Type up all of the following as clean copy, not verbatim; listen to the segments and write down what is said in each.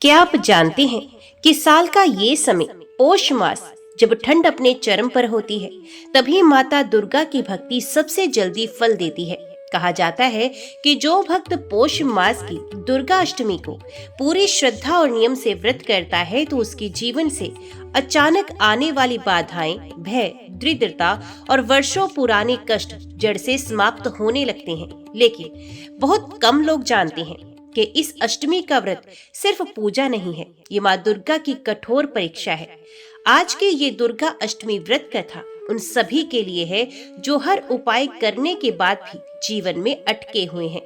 क्या आप जानते हैं कि साल का ये समय पौष मास जब ठंड अपने चरम पर होती है, तभी माता दुर्गा की भक्ति सबसे जल्दी फल देती है। कहा जाता है कि जो भक्त पौष मास की दुर्गा अष्टमी को पूरी श्रद्धा और नियम से व्रत करता है तो उसके जीवन से अचानक आने वाली बाधाएं, भय, दरिद्रता और वर्षों पुराने कष्ट जड़ से समाप्त होने लगते हैं। लेकिन बहुत कम लोग जानते हैं कि इस अष्टमी का व्रत सिर्फ पूजा नहीं है, ये माँ दुर्गा की कठोर परीक्षा है। आज के ये दुर्गा अष्टमी व्रत कथा उन सभी के लिए है जो हर उपाय करने के बाद भी जीवन में अटके हुए हैं,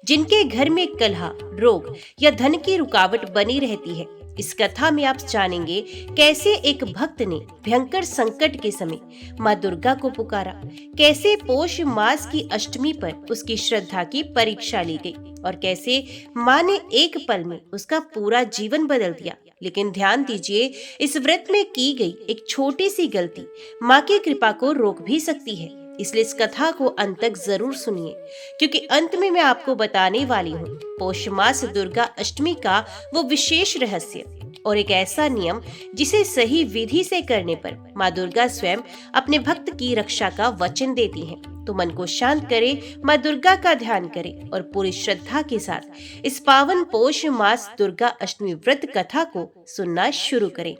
जिनके घर में कलह, रोग या धन की रुकावट बनी रहती है। इस कथा में आप जानेंगे कैसे एक भक्त ने भयंकर संकट के समय माँ दुर्गा को पुकारा, कैसे पौष मास की अष्टमी पर उसकी श्रद्धा की परीक्षा ली गई और कैसे माँ ने एक पल में उसका पूरा जीवन बदल दिया। लेकिन ध्यान दीजिए, इस व्रत में की गई एक छोटी सी गलती माँ की कृपा को रोक भी सकती है। इसलिए इस कथा को अंत तक जरूर सुनिए, क्योंकि अंत में मैं आपको बताने वाली हूँ पौष मास दुर्गा अष्टमी का वो विशेष रहस्य और एक ऐसा नियम जिसे सही विधि से करने पर माँ दुर्गा स्वयं अपने भक्त की रक्षा का वचन देती हैं। तो मन को शांत करें, माँ दुर्गा का ध्यान करें और पूरी श्रद्धा के साथ इस पावन पौष मास दुर्गा अष्टमी व्रत कथा को सुनना शुरू करें।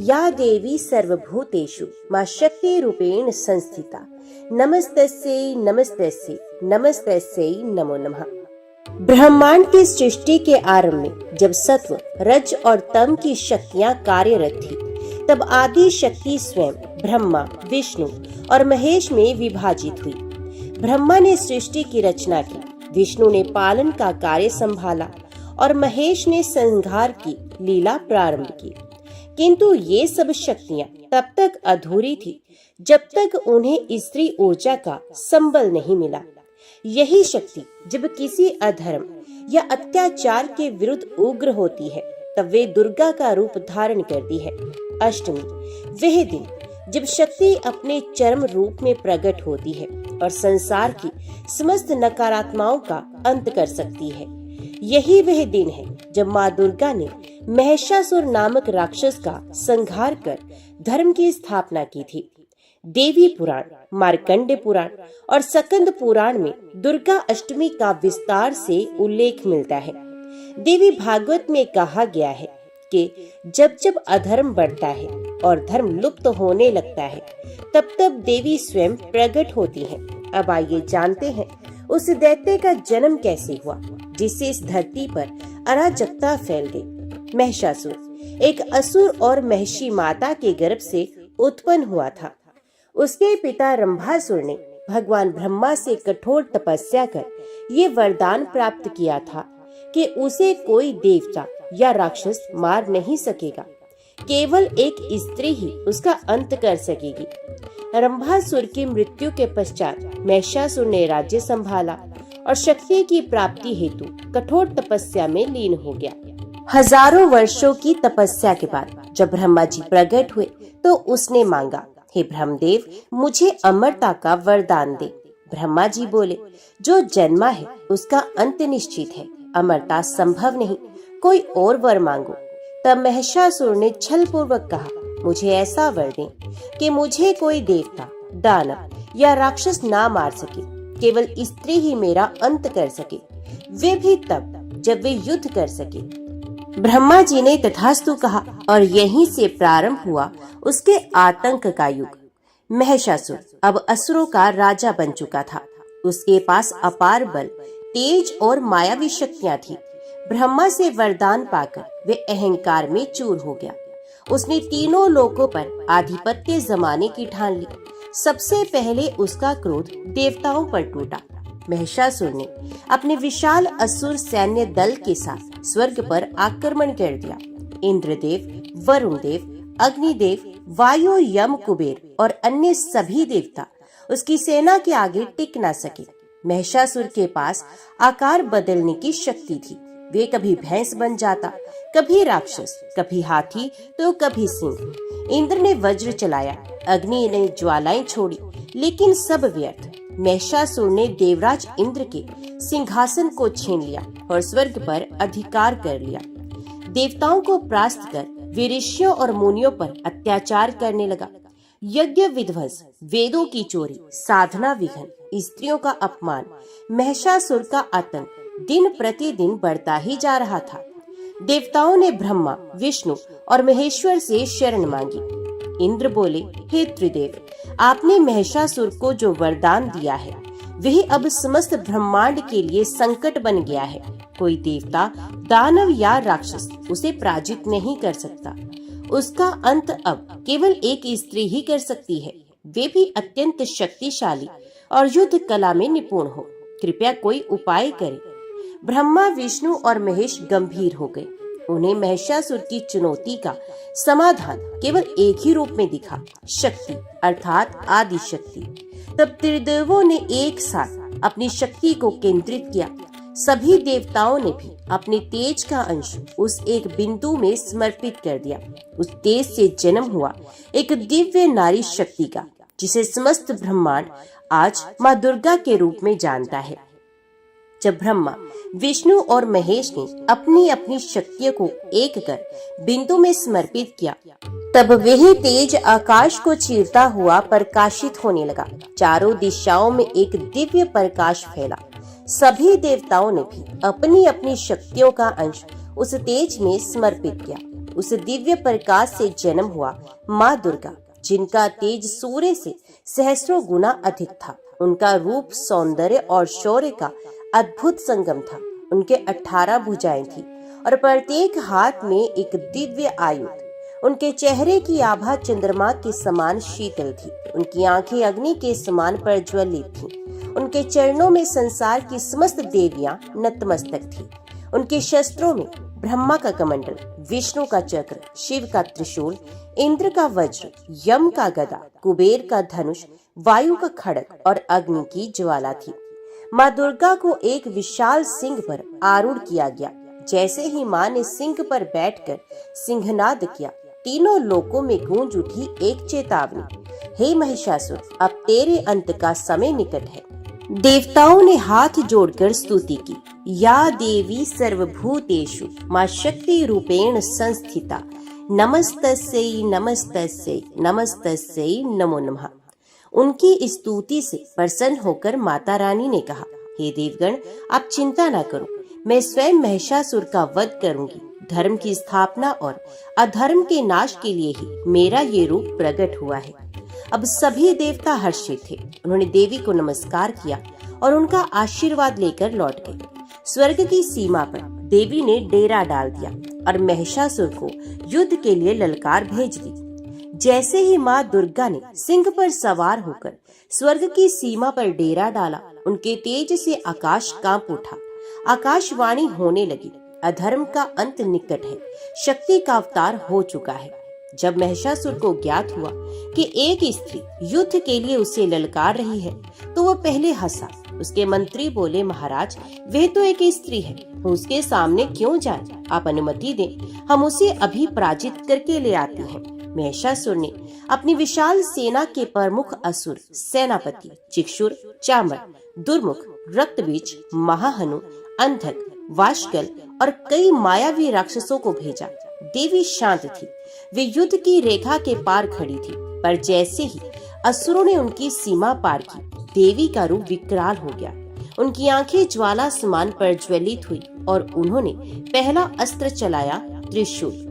या देवी सर्वभूतेषु मां शक्ति रूपेण संस्थिता नमस्तस्यै नमस्तस्यै नमस्तस्यै नमो नमः। ब्रह्मांड की सृष्टि के आरंभ में जब सत्व, रज और तम की शक्तियां कार्यरत थी, तब आदि शक्ति स्वयं ब्रह्मा, विष्णु और महेश में विभाजित हुई। ब्रह्मा ने सृष्टि की रचना की, विष्णु ने पालन का कार्य संभाला और महेश ने संहार की लीला प्रारंभ की। किंतु ये सब शक्तियां तब तक अधूरी थी जब तक उन्हें स्त्री ऊर्जा का संबल नहीं मिला। यही शक्ति जब किसी अधर्म या अत्याचार के विरुद्ध उग्र होती है, तब वे दुर्गा का रूप धारण करती है। अष्टमी वह दिन जब शक्ति अपने चरम रूप में प्रकट होती है और संसार की समस्त नकारात्मकताओं का अंत कर सकती है। यही वह दिन है जब माँ दुर्गा ने महिषासुर नामक राक्षस का संहार कर धर्म की स्थापना की थी। देवी पुराण, मार्कंडे पुराण और स्कंद पुराण में दुर्गा अष्टमी का विस्तार से उल्लेख मिलता है। देवी भागवत में कहा गया है कि जब जब अधर्म बढ़ता है और धर्म लुप्त होने लगता है, तब तब देवी स्वयं प्रकट होती हैं। अब आइए जानते हैं उस दैत्य का जन्म कैसे हुआ जिससे इस धरती पर अराजकता फैल गई। महिषासुर एक असुर और महिषी माता के गर्भ से उत्पन्न हुआ था। उसके पिता रंभासुर ने भगवान ब्रह्मा से कठोर तपस्या कर ये वरदान प्राप्त किया था कि उसे कोई देवता या राक्षस मार नहीं सकेगा, केवल एक स्त्री ही उसका अंत कर सकेगी। रंभासुर की मृत्यु के पश्चात महिषासुर ने राज्य संभाला और शक्ति की प्राप्ति हेतु कठोर तपस्या में लीन हो गया। हजारों वर्षों की तपस्या के बाद जब ब्रह्मा जी प्रकट हुए तो उसने मांगा, हे ब्रह्मदेव, मुझे अमरता का वरदान दे। ब्रह्मा जी बोले, जो जन्मा है उसका अंत निश्चित है, अमरता संभव नहीं, कोई और वर मांगो। तब महिषासुर ने छल पूर्वक कहा, मुझे ऐसा वर दें कि मुझे कोई देवता, दानव या राक्षस ना मार सके, केवल स्त्री ही मेरा अंत कर सके, वे भी तब जब वे युद्ध कर सके। ब्रह्मा जी ने तथास्तु कहा और यहीं से प्रारंभ हुआ उसके आतंक का युग। महिषासुर अब असुरों का राजा बन चुका था। उसके पास अपार बल, तेज और मायावी शक्तियां थी। ब्रह्मा से वरदान पाकर वे अहंकार में चूर हो गया। उसने तीनों लोकों पर आधिपत्य जमाने की ठान ली। सबसे पहले उसका क्रोध देवताओं पर टूटा। महिषासुर ने अपने विशाल असुर सैन्य दल के साथ स्वर्ग पर आक्रमण कर दिया। इंद्रदेव, वरुण देव, अग्निदेव, वायु, यम, कुबेर और अन्य सभी देवता उसकी सेना के आगे टिक न सके। महिषासुर के पास आकार बदलने की शक्ति थी। वे कभी भैंस बन जाता, कभी राक्षस, कभी हाथी तो कभी सिंह। इंद्र ने वज्र चलाया, अग्नि ने ज्वालाएं छोड़ी, लेकिन सब व्यर्थ। महिषासुर ने देवराज इंद्र के सिंहासन को छीन लिया और स्वर्ग पर अधिकार कर लिया। देवताओं को परास्त कर वे ऋषियों और मुनियों पर अत्याचार करने लगा। यज्ञ विध्वंस, वेदों की चोरी, साधना विघ्न, स्त्रियों का अपमान, महिषासुर का आतंक दिन प्रतिदिन बढ़ता ही जा रहा था। देवताओं ने ब्रह्मा, विष्णु और महेश्वर से शरण मांगी। इंद्र बोले, हे त्रिदेव, आपने महिषासुर को जो वरदान दिया है वही अब समस्त ब्रह्मांड के लिए संकट बन गया है। कोई देवता, दानव या राक्षस उसे पराजित नहीं कर सकता। उसका अंत अब केवल एक स्त्री ही कर सकती है, वे भी अत्यंत शक्तिशाली और युद्ध कला में निपुण हो। कृपया कोई उपाय करे। ब्रह्मा, विष्णु और महेश गंभीर हो गए। उन्हें महिषासुर की चुनौती का समाधान केवल एक ही रूप में दिखा, शक्ति अर्थात आदि शक्ति। तब त्रिदेवों ने एक साथ अपनी शक्ति को केंद्रित किया। सभी देवताओं ने भी अपने तेज का अंश उस एक बिंदु में समर्पित कर दिया। उस तेज से जन्म हुआ एक दिव्य नारी शक्ति का, जिसे समस्त ब्रह्मांड आज माँ दुर्गा के रूप में जानता है। जब ब्रह्मा, विष्णु और महेश ने अपनी अपनी शक्तियों को एक कर बिंदु में समर्पित किया, तब वही तेज आकाश को चीरता हुआ प्रकाशित होने लगा। चारों दिशाओं में एक दिव्य प्रकाश फैला। सभी देवताओं ने भी अपनी अपनी शक्तियों का अंश उस तेज में समर्पित किया। उस दिव्य प्रकाश से जन्म हुआ माँ दुर्गा, जिनका तेज सूर्य से सहस्रों गुना अधिक था। उनका रूप, सौंदर्य और शौर्य का अद्भुत संगम था। उनके 18 भुजाएं थी और प्रत्येक हाथ में एक दिव्य आयुध। उनके चेहरे की आभा चंद्रमा के समान शीतल थी। उनकी आंखें अग्नि के समान प्रज्वलित थीं। उनके चरणों में संसार की समस्त देवियां नतमस्तक थीं। उनके शस्त्रों में ब्रह्मा का कमंडल, विष्णु का चक्र, शिव का त्रिशूल, इंद्र का वज्र, यम का गदा, कुबेर का धनुष, वायु का खड्ग और अग्नि की ज्वाला थी। माँ दुर्गा को एक विशाल सिंह पर आरूढ़ किया गया। जैसे ही माँ ने सिंह पर बैठकर सिंहनाद किया, तीनों लोकों में गूंज उठी एक चेतावनी, हे महिषासुर, अब तेरे अंत का समय निकट है। देवताओं ने हाथ जोड़कर स्तुति की, या देवी सर्वभूतेषु माँ शक्ति रूपेण संस्थिता, नमस्तस्यै नमस्तस्यै नमस्तस्यै नमो नमः। उनकी स्तुति से प्रसन्न होकर माता रानी ने कहा, हे देवगण, आप चिंता न करो, मैं स्वयं महिषासुर का वध करूंगी। धर्म की स्थापना और अधर्म के नाश के लिए ही मेरा ये रूप प्रकट हुआ है। अब सभी देवता हर्षित थे। उन्होंने देवी को नमस्कार किया और उनका आशीर्वाद लेकर लौट गए। स्वर्ग की सीमा पर देवी ने डेरा डाल दिया और महिषासुर को युद्ध के लिए ललकार भेज दी। जैसे ही माँ दुर्गा ने सिंह पर सवार होकर स्वर्ग की सीमा पर डेरा डाला, उनके तेज से आकाश कांप उठा। आकाशवाणी होने लगी, अधर्म का अंत निकट है, शक्ति का अवतार हो चुका है। जब महिषासुर को ज्ञात हुआ कि एक स्त्री युद्ध के लिए उसे ललकार रही है, तो वह पहले हंसा। उसके मंत्री बोले, महाराज, वह तो एक स्त्री है, उसके सामने क्यों जाए? आप अनुमति दें, हम उसे अभी पराजित करके ले आते हैं। महिषासुर ने अपनी विशाल सेना के प्रमुख असुर, सेनापति चिक्षुर, चामर, दुर्मुख, रक्तबीज, महाहनु, अंधक, वाशकल और कई मायावी राक्षसों को भेजा। देवी शांत थी, वे युद्ध की रेखा के पार खड़ी थी, पर जैसे ही असुरों ने उनकी सीमा पार की, देवी का रूप विकराल हो गया। उनकी आंखें ज्वाला समान प्रज्वलित हुई और उन्होंने पहला अस्त्र चलाया, त्रिशूल।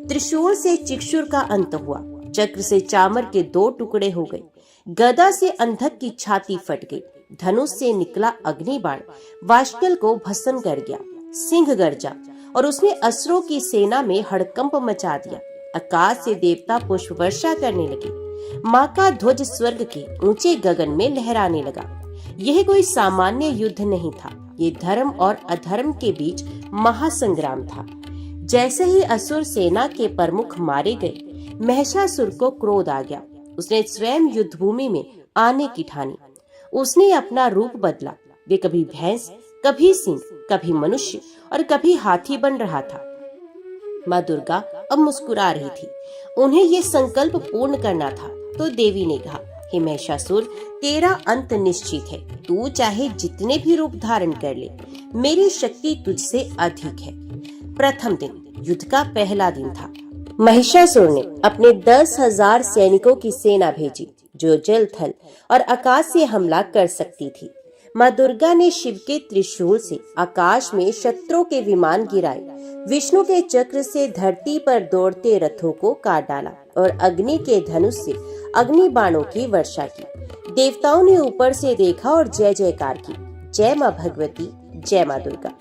त्रिशूल से चिक्षुर का अंत हुआ, चक्र से चामर के 2 टुकड़े हो गए, गदा से अंधक की छाती फट गई, धनुष से निकला अग्निबाण वाशकल को भस्म कर गया। सिंह गर्जा और उसने असुरों की सेना में हड़कंप मचा दिया। आकाश से देवता पुष्प वर्षा करने लगे। माँ का ध्वज स्वर्ग के ऊंचे गगन में लहराने लगा। यह कोई सामान्य युद्ध नहीं था, ये धर्म और अधर्म के बीच महासंग्राम था। जैसे ही असुर सेना के प्रमुख मारे गए, महिषासुर को क्रोध आ गया। उसने स्वयं युद्ध भूमि में आने की ठानी। उसने अपना रूप बदला। वे कभी भैंस, कभी सिंह, कभी मनुष्य और कभी हाथी बन रहा था। माँ दुर्गा अब मुस्कुरा रही थी। उन्हें ये संकल्प पूर्ण करना था, तो देवी ने कहा, हे महिषासुर, तेरा अंत निश्चित है। तू चाहे जितने भी रूप धारण कर ले, मेरी शक्ति तुझसे अधिक है। प्रथम दिन युद्ध का पहला दिन था। महिषासुर ने अपने 10,000 सैनिकों की सेना भेजी जो जल, थल और आकाश से हमला कर सकती थी। माँ दुर्गा ने शिव के त्रिशूल से आकाश में शत्रुओं के विमान गिराए, विष्णु के चक्र से धरती पर दौड़ते रथों को काट डाला और अग्नि के धनुष से अग्नि बाणों की वर्षा की। देवताओं ने ऊपर से देखा और जय जयकार की, जय माँ भगवती, जय माँ दुर्गा।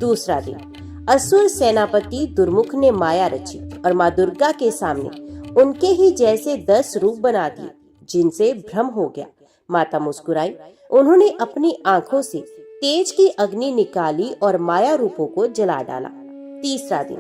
दूसरा दिन असुर सेनापति दुर्मुख ने माया रची और माँ दुर्गा के सामने उनके ही जैसे 10 रूप बना दिए, जिनसे भ्रम हो गया। माता मुस्कुराई, उन्होंने अपनी आंखों से तेज की अग्नि निकाली और माया रूपों को जला डाला। तीसरा दिन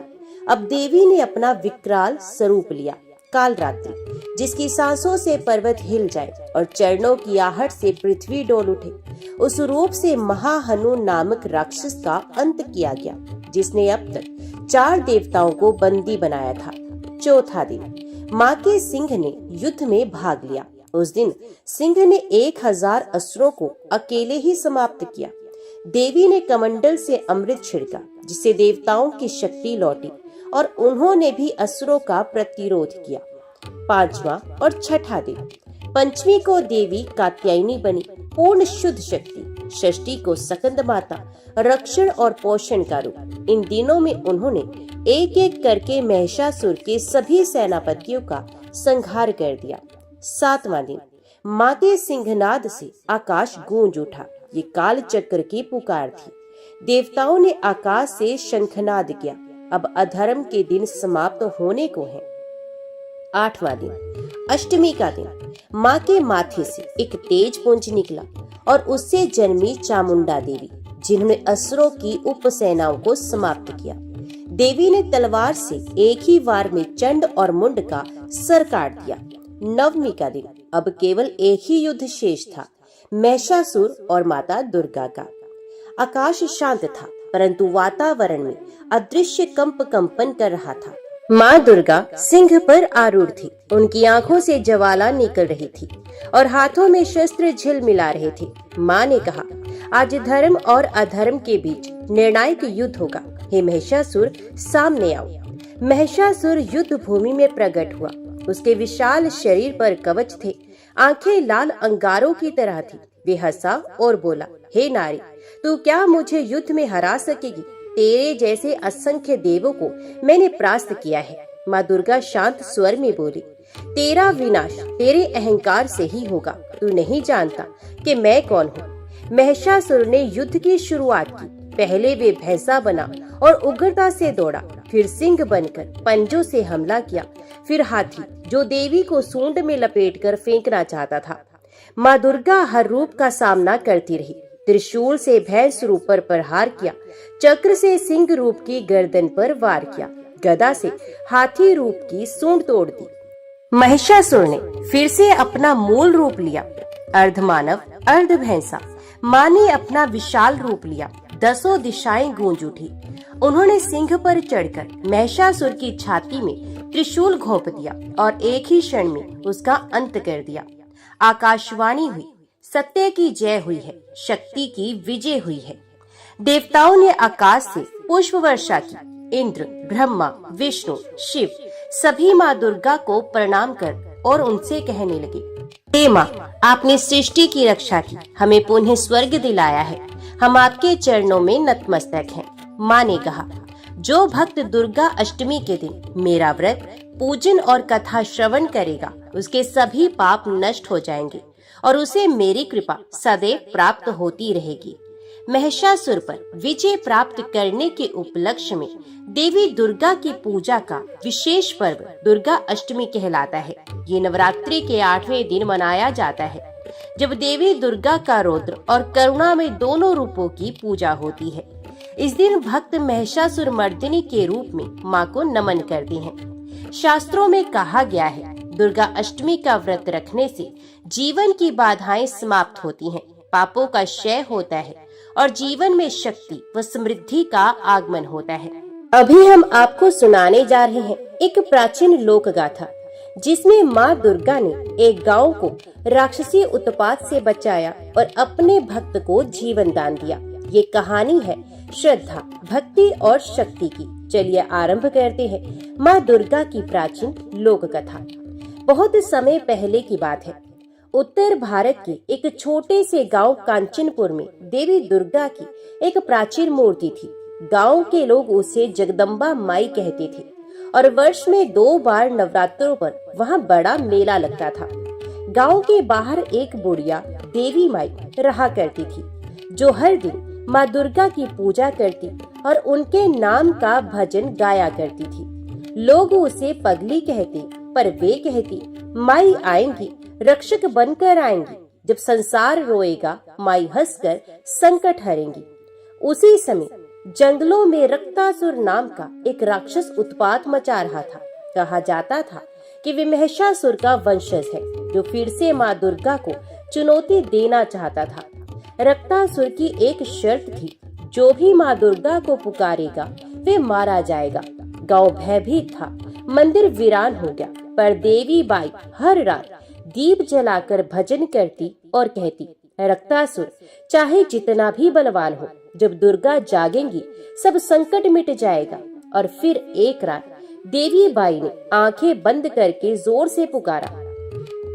अब देवी ने अपना विकराल स्वरूप लिया, कालरात्रि, जिसकी सांसों से पर्वत हिल जाए और चरणों की आहट से पृथ्वी डोल उठे। उस रूप से महाहनु नामक राक्षस का अंत किया गया, जिसने अब तक 4 देवताओं को बंदी बनाया था। चौथा दिन माँ के सिंह ने युद्ध में भाग लिया। उस दिन सिंह ने 1000 असुरों को अकेले ही समाप्त किया। देवी ने कमंडल से अमृत छिड़का, जिससे देवताओं की शक्ति लौटी और उन्होंने भी असुरों का प्रतिरोध किया। 5वां और छठा दिन पंचमी को देवी कात्यायनी बनी, पूर्ण शुद्ध शक्ति। षष्ठी को सकंद माता, रक्षण और पोषण का रूप। इन दिनों में उन्होंने एक एक करके महिषासुर के सभी सेनापतियों का संहार कर दिया। 7वां दिन माँ के सिंहनाद से आकाश गूंज उठा। ये काल चक्र की पुकार थी। देवताओं ने आकाश से शंखनाद किया। अब अधर्म के दिन समाप्त होने को हैं। 8वां दिन अष्टमी का दिन माँ के माथे से एक तेज पुंज निकला और उससे जन्मी चामुंडा देवी, जिन्होंने असुरों की उपसेनाओं को समाप्त किया। देवी ने तलवार से एक ही वार में चंड और मुंड का सर काट दिया। 9वीं का दिन अब केवल एक ही युद्ध शेष था, महिषासुर और माता दुर्गा का। आकाश शांत था, परंतु वातावरण में अदृश्य कंपन कर रहा था। माँ दुर्गा सिंह पर आरूढ़ थी। उनकी आंखों से ज्वाला निकल रही थी और हाथों में शस्त्र झिलमिला रहे थे। माँ ने कहा, आज धर्म और अधर्म के बीच निर्णायक युद्ध होगा। हे महिषासुर, सामने आओ। महिषासुर युद्ध भूमि में प्रकट हुआ। उसके विशाल शरीर पर कवच थे, आंखें लाल अंगारों की तरह थी। वे हंसा और बोला, हे नारी, तू क्या मुझे युद्ध में हरा सकेगी? तेरे जैसे असंख्य देवों को मैंने परास्त किया है। माँ दुर्गा शांत स्वर में बोली, तेरा विनाश तेरे अहंकार से ही होगा। तू नहीं जानता कि मैं कौन हूँ। महिषासुर ने युद्ध की शुरुआत की। पहले वे भैंसा बना और उग्रता से दौड़ा, फिर सिंह बनकर पंजों से हमला किया, फिर हाथी, जो देवी को सूंड में लपेटकर फेंकना चाहता था। माँ दुर्गा हर रूप का सामना करती रही। त्रिशूल से भैंस रूप पर प्रहार किया, चक्र से सिंह रूप की गर्दन पर वार किया, गदा से हाथी रूप की सूंड तोड़ दी। महिषासुर ने फिर से अपना मूल रूप लिया, अर्धमानव अर्ध भैंसा। माँ ने अपना विशाल रूप लिया। 10 दिशाएं गूंज उठी। उन्होंने सिंह पर चढ़कर महिषासुर की छाती में त्रिशूल घोंप दिया और एक ही क्षण में उसका अंत कर दिया। आकाशवाणी हुई, सत्य की जय हुई है, शक्ति की विजय हुई है। देवताओं ने आकाश से पुष्प वर्षा की। इंद्र, ब्रह्मा, विष्णु, शिव सभी माँ दुर्गा को प्रणाम कर और उनसे कहने लगे, हे माँ, आपने सृष्टि की रक्षा की, हमें पुनः स्वर्ग दिलाया है। हम आपके चरणों में नतमस्तक हैं। माँ ने कहा, जो भक्त दुर्गा अष्टमी के दिन मेरा व्रत, पूजन और कथा श्रवण करेगा, उसके सभी पाप नष्ट हो जाएंगे और उसे मेरी कृपा सदैव प्राप्त होती रहेगी। महिषासुर पर विजय प्राप्त करने के उपलक्ष्य में देवी दुर्गा की पूजा का विशेष पर्व दुर्गा अष्टमी कहलाता है। ये नवरात्रि के 8वें दिन मनाया जाता है, जब देवी दुर्गा का रौद्र और करुणा में दोनों रूपों की पूजा होती है। इस दिन भक्त महिषासुर मर्दिनी के रूप में माँ को नमन करते हैं। शास्त्रों में कहा गया है, दुर्गा अष्टमी का व्रत रखने से जीवन की बाधाएं समाप्त होती हैं, पापों का क्षय होता है और जीवन में शक्ति व समृद्धि का आगमन होता है। अभी हम आपको सुनाने जा रहे हैं एक प्राचीन लोक गाथा, जिसमें माँ दुर्गा ने एक गांव को राक्षसी उत्पात से बचाया और अपने भक्त को जीवन दान दिया। ये कहानी है श्रद्धा, भक्ति और शक्ति की। चलिए आरंभ करते हैं माँ दुर्गा की प्राचीन लोक कथा। बहुत समय पहले की बात है। उत्तर भारत के एक छोटे से गांव कांचनपुर में देवी दुर्गा की एक प्राचीन मूर्ति थी। गांव के लोग उसे जगदम्बा माई कहते थे और वर्ष में 2 बार नवरात्रों पर वहां बड़ा मेला लगता था। गांव के बाहर एक बुढ़िया देवी माई रहा करती थी, जो हर दिन माँ दुर्गा की पूजा करती और उनके नाम का भजन गाया करती थी। लोग उसे पगली कहते, पर वे कहती, माई आएंगी, रक्षक बनकर आएंगी। जब संसार रोएगा, माई हंसकर संकट हरेंगी। उसी समय जंगलों में रक्तासुर नाम का एक राक्षस उत्पात मचा रहा था। कहा जाता था कि वे महिषासुर का वंशज है, जो फिर से माँ दुर्गा को चुनौती देना चाहता था। रक्तासुर की एक शर्त थी, जो भी माँ दुर्गा को पुकारेगा वे मारा जाएगा। गांव भयभीत था, मंदिर वीरान हो गया, पर देवी बाई हर रात दीप जलाकर भजन करती और कहती, रक्तासुर चाहे जितना भी बलवान हो, जब दुर्गा जागेंगी सब संकट मिट जाएगा। और फिर एक रात देवी बाई ने आंखें बंद करके जोर से पुकारा,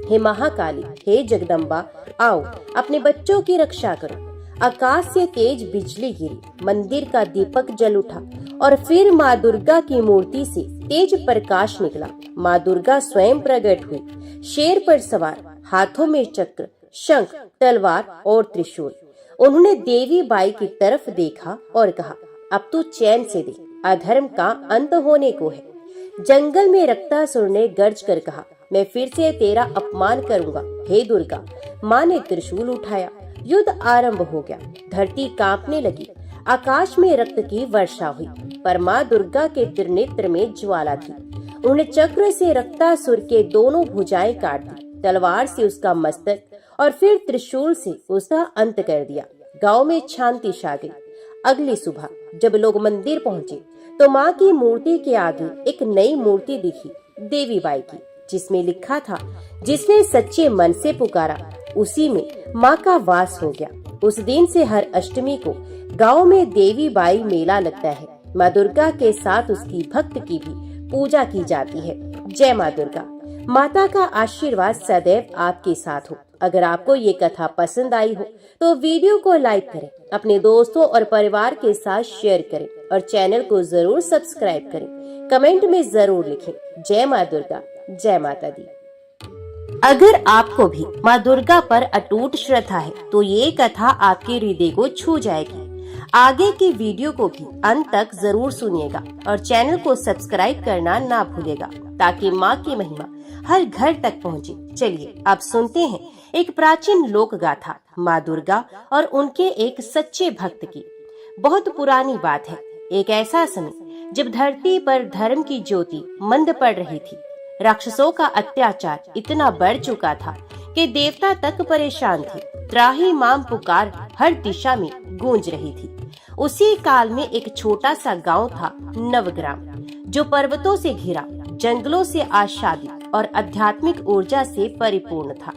हे महाकाली, हे जगदम्बा, आओ अपने बच्चों की रक्षा करो। आकाश से तेज बिजली गिरी, मंदिर का दीपक जल उठा और फिर माँ दुर्गा की मूर्ति से तेज प्रकाश निकला। माँ दुर्गा स्वयं प्रकट हुई, शेर पर सवार, हाथों में चक्र, शंख, तलवार और त्रिशूल। उन्होंने देवी बाई की तरफ देखा और कहा, अब तू चैन से दे, अधर्म का अंत होने को है। जंगल में रक्तासुर ने गर्ज कर कहा, मैं फिर से तेरा अपमान करूंगा, हे दुर्गा। माँ ने त्रिशूल उठाया, युद्ध आरंभ हो गया। धरती कांपने लगी, आकाश में रक्त की वर्षा हुई, पर माँ दुर्गा के त्रिनेत्र में ज्वाला थी। उन्होंने चक्र से रक्तासुर के दोनों भुजाएं काट दी, तलवार से उसका मस्तक और फिर त्रिशूल से उसका अंत कर दिया। गांव में शांति छा गई। अगली सुबह जब लोग मंदिर पहुंचे तो माँ की मूर्ति के आगे एक नई मूर्ति दिखी, देवी बाई की, जिसमें लिखा था, जिसने सच्चे मन से पुकारा उसी में माँ का वास हो गया। उस दिन से हर अष्टमी को गांव में देवी बाई मेला लगता है। माँ दुर्गा के साथ उसकी भक्त की भी पूजा की जाती है। जय माँ दुर्गा। माता का आशीर्वाद सदैव आपके साथ हो। अगर आपको ये कथा पसंद आई हो तो वीडियो को लाइक करें, अपने दोस्तों और परिवार के साथ शेयर करें और चैनल को जरूर सब्सक्राइब करें। कमेंट में जरूर लिखें, जय माँ दुर्गा, जय माता दी। अगर आपको भी माँ दुर्गा पर अटूट श्रद्धा है तो ये कथा आपके हृदय को छू जाएगी। आगे की वीडियो को भी अंत तक जरूर सुनिएगा और चैनल को सब्सक्राइब करना ना भूलिएगा, ताकि माँ की महिमा हर घर तक पहुँचे। चलिए अब सुनते हैं एक प्राचीन लोक गाथा माँ दुर्गा और उनके एक सच्चे भक्त की। बहुत पुरानी बात है। एक ऐसा समय जब धरती पर धर्म की ज्योति मंद पड़ रही थी। राक्षसों का अत्याचार इतना बढ़ चुका था कि देवता तक परेशान थे। त्राही माम पुकार हर दिशा में गूंज रही थी। उसी काल में एक छोटा सा गांव था, नवग्राम, जो पर्वतों से घिरा, जंगलों से आच्छादित और आध्यात्मिक ऊर्जा से परिपूर्ण था।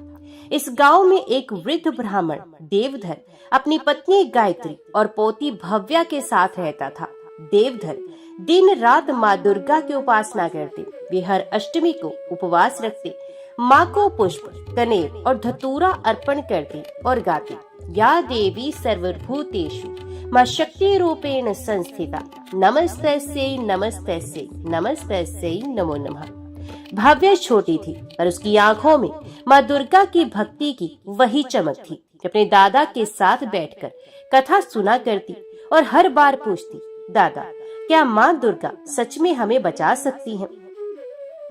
इस गांव में एक वृद्ध ब्राह्मण देवधर अपनी पत्नी गायत्री और पोती भव्या के साथ रहता था। देवधर दिन रात माँ दुर्गा की उपासना करते। वे हर अष्टमी को उपवास रखते, माँ को पुष्प, कनेर और धतूरा अर्पण करते और गाते, या देवी सर्वभूतेषु माँ शक्ति रूपेण संस्थिता, नमस्तस्यै नमस्तस्यै नमस्तस्यै नमो नमः। भव्य छोटी थी पर उसकी आंखों में माँ दुर्गा की भक्ति की वही चमक थी। अपने दादा के साथ बैठकर कथा सुना करती और हर बार पूछती, दादा क्या माँ दुर्गा सच में हमें बचा सकती हैं?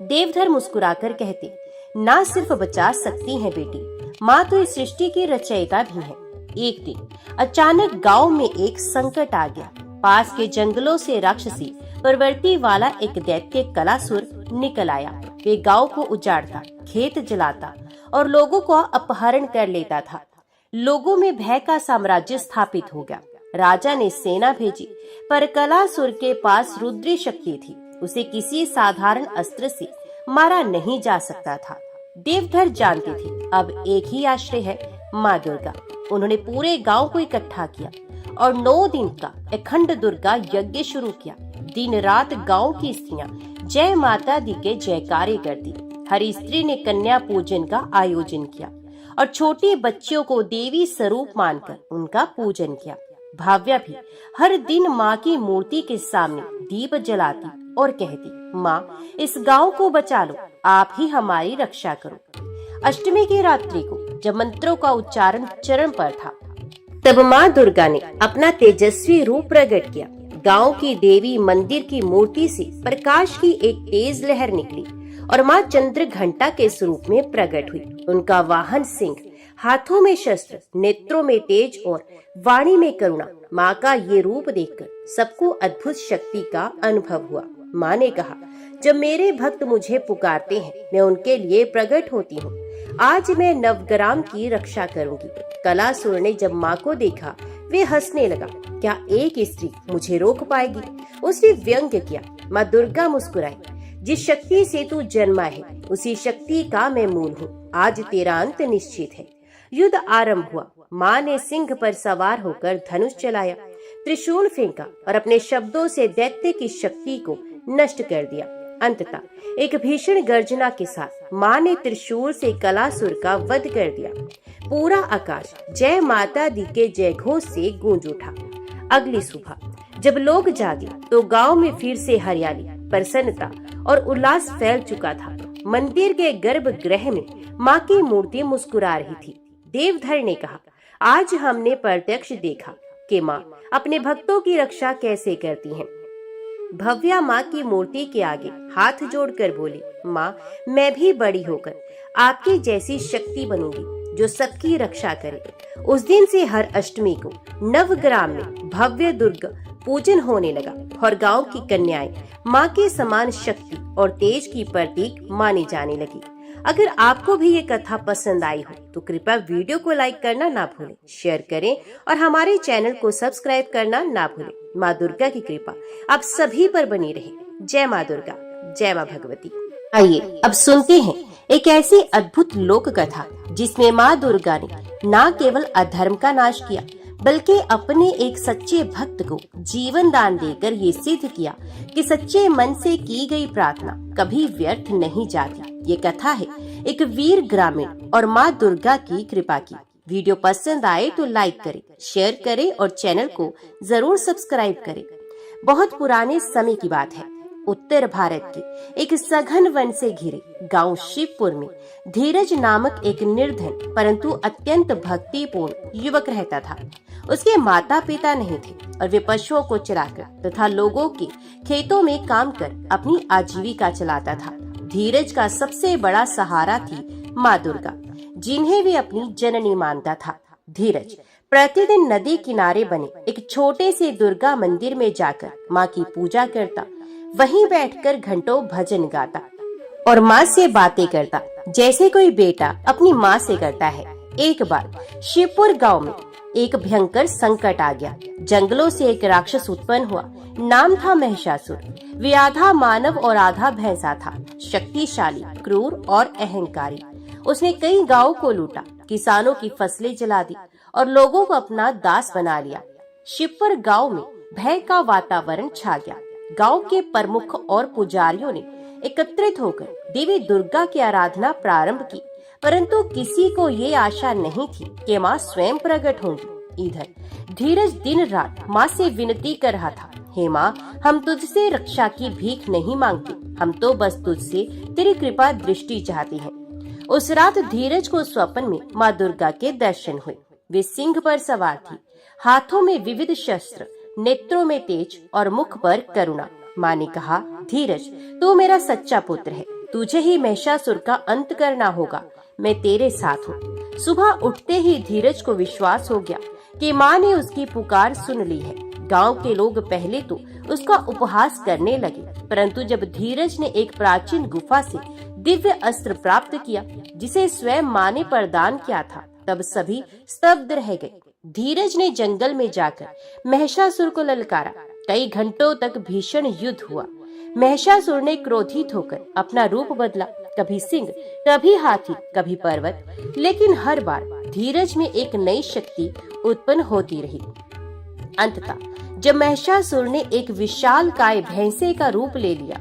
देवधर मुस्कुराकर कहते, ना सिर्फ बचा सकती हैं बेटी, माँ तो इस सृष्टि की रचयिता भी है। एक दिन अचानक गांव में एक संकट आ गया। पास के जंगलों से राक्षसी प्रवृत्ति वाला एक दैत्य कलासुर निकल आया। वे गांव को उजाड़ता, खेत जलाता और लोगों को अपहरण कर लेता था। लोगों में भय का साम्राज्य स्थापित हो गया। राजा ने सेना भेजी, पर कलासुर के पास रुद्री शक्ति थी। उसे किसी साधारण अस्त्र से मारा नहीं जा सकता था। देवधर जानते थे अब एक ही आश्रय है, माँ दुर्गा। उन्होंने पूरे गांव को इकट्ठा किया और 9 दिन का अखंड दुर्गा यज्ञ शुरू किया। दिन रात गांव की स्त्रियां जय माता दी के जयकारे करती। हर स्त्री ने कन्या पूजन का आयोजन किया और छोटे बच्चों को देवी स्वरूप मानकर उनका पूजन किया। भाव्या भी हर दिन माँ की मूर्ति के सामने दीप जलाती और कहती, माँ इस गांव को बचा लो, आप ही हमारी रक्षा करो। अष्टमी की रात्रि को जब मंत्रों का उच्चारण चरण पर था, तब माँ दुर्गा ने अपना तेजस्वी रूप प्रकट किया। गांव की देवी मंदिर की मूर्ति से प्रकाश की एक तेज लहर निकली और माँ चंद्र घंटा के स्वरूप में प्रकट हुई। उनका वाहन सिंह, हाथों में शस्त्र, नेत्रों में तेज और वाणी में करुणा। माँ का ये रूप देखकर सबको अद्भुत शक्ति का अनुभव हुआ। माँ ने कहा, जब मेरे भक्त मुझे पुकारते हैं, मैं उनके लिए प्रकट होती हूँ। आज मैं नवग्राम की रक्षा करूंगी। कलासुर ने जब माँ को देखा, वे हंसने लगा। क्या एक स्त्री मुझे रोक पाएगी? उसने व्यंग्य किया। माँ दुर्गा मुस्कुराई। जिस शक्ति से तू जन्मा है, उसी शक्ति का मैं मूल हूँ। आज तेरा अंत निश्चित है। युद्ध आरंभ हुआ। माँ ने सिंह पर सवार होकर धनुष चलाया, त्रिशूल फेंका और अपने शब्दों से दैत्य की शक्ति को नष्ट कर दिया। अंततः एक भीषण गर्जना के साथ माँ ने त्रिशूल से कलासुर का वध कर दिया। पूरा आकाश जय माता दी के जय घोष से गूंज उठा। अगली सुबह जब लोग जागे तो गांव में फिर से हरियाली, प्रसन्नता और उल्लास फैल चुका था। मंदिर के गर्भगृह में माँ की मूर्ति मुस्कुरा रही थी। देवधर ने कहा, आज हमने प्रत्यक्ष देखा कि माँ अपने भक्तों की रक्षा कैसे करती हैं। भव्या माँ की मूर्ति के आगे हाथ जोड़कर बोली, माँ मैं भी बड़ी होकर आपकी जैसी शक्ति बनूंगी जो सबकी रक्षा करे। उस दिन से हर अष्टमी को नवग्राम में भव्य दुर्गा पूजन होने लगा और गांव की कन्याएं माँ के समान शक्ति और तेज की प्रतीक मानी जाने लगी। अगर आपको भी ये कथा पसंद आई हो तो कृपया वीडियो को लाइक करना ना भूलें, शेयर करें और हमारे चैनल को सब्सक्राइब करना ना भूलें। माँ दुर्गा की कृपा आप सभी पर बनी रहे। जय माँ दुर्गा, जय माँ भगवती। आइए अब सुनते हैं एक ऐसी अद्भुत लोक कथा जिसमें माँ दुर्गा ने न केवल अधर्म का नाश किया बल्कि अपने एक सच्चे भक्त को जीवन दान देकर ये सिद्ध किया कि सच्चे मन से की गई प्रार्थना कभी व्यर्थ नहीं जाती। ये कथा है एक वीर ग्रामीण और माँ दुर्गा की कृपा की। वीडियो पसंद आए तो लाइक करें, शेयर करें और चैनल को जरूर सब्सक्राइब करें। बहुत पुराने समय की बात है। उत्तर भारत के एक सघन वन से घिरे गांव शिवपुर में धीरज नामक एक निर्धन परंतु अत्यंत भक्तिपूर्ण युवक रहता था। उसके माता पिता नहीं थे और वे पशुओं को चराकर तथा लोगों के खेतों में काम कर अपनी आजीविका चलाता था। धीरज का सबसे बड़ा सहारा थी माँ दुर्गा, जिन्हें वे अपनी जननी मानता था। धीरज प्रतिदिन नदी किनारे बने एक छोटे से दुर्गा मंदिर में जाकर माँ की पूजा करता, वहीं बैठकर घंटों भजन गाता और माँ से बातें करता जैसे कोई बेटा अपनी माँ से करता है। एक बार शिवपुर गांव में एक भयंकर संकट आ गया। जंगलों से एक राक्षस उत्पन्न हुआ। नाम था महिषासुर। वे आधा मानव और आधा भैंसा था। शक्तिशाली, क्रूर और अहंकारी। उसने कई गांवों को लूटा, किसानों की फसलें जला दी और लोगों को अपना दास बना लिया। शिवपुर गांव में भय का वातावरण छा गया। गांव के प्रमुख और पुजारियों ने एकत्रित होकर देवी दुर्गा की आराधना प्रारंभ की, परंतु किसी को ये आशा नहीं थी कि माँ स्वयं प्रकट होंगी। इधर धीरज दिन रात माँ से विनती कर रहा था, हे माँ, हम तुझसे रक्षा की भीख नहीं मांगते, हम तो बस तुझसे तेरी कृपा दृष्टि चाहते हैं। उस रात धीरज को स्वप्न में माँ दुर्गा के दर्शन हुए। वे सिंह पर सवार थी, हाथों में विविध शस्त्र, नेत्रों में तेज और मुख पर करुणा। माँ ने कहा, धीरज, तू मेरा सच्चा पुत्र है, तुझे ही महिषासुर का अंत करना होगा, मैं तेरे साथ हूँ। सुबह उठते ही धीरज को विश्वास हो गया कि माँ ने उसकी पुकार सुन ली है। गांव के लोग पहले तो उसका उपहास करने लगे, परंतु जब धीरज ने एक प्राचीन गुफा से दिव्य अस्त्र प्राप्त किया जिसे स्वयं माँ ने प्रदान किया था, तब सभी स्तब्ध रह गए। धीरज ने जंगल में जाकर महिषासुर को ललकारा। कई घंटों तक भीषण युद्ध हुआ। महिषासुर ने क्रोधित होकर अपना रूप बदला, कभी सिंह, कभी हाथी, कभी पर्वत, लेकिन हर बार धीरज में एक नई शक्ति उत्पन्न होती रही। अंततः जब महिषासुर ने एक विशालकाय भैंसे का रूप ले लिया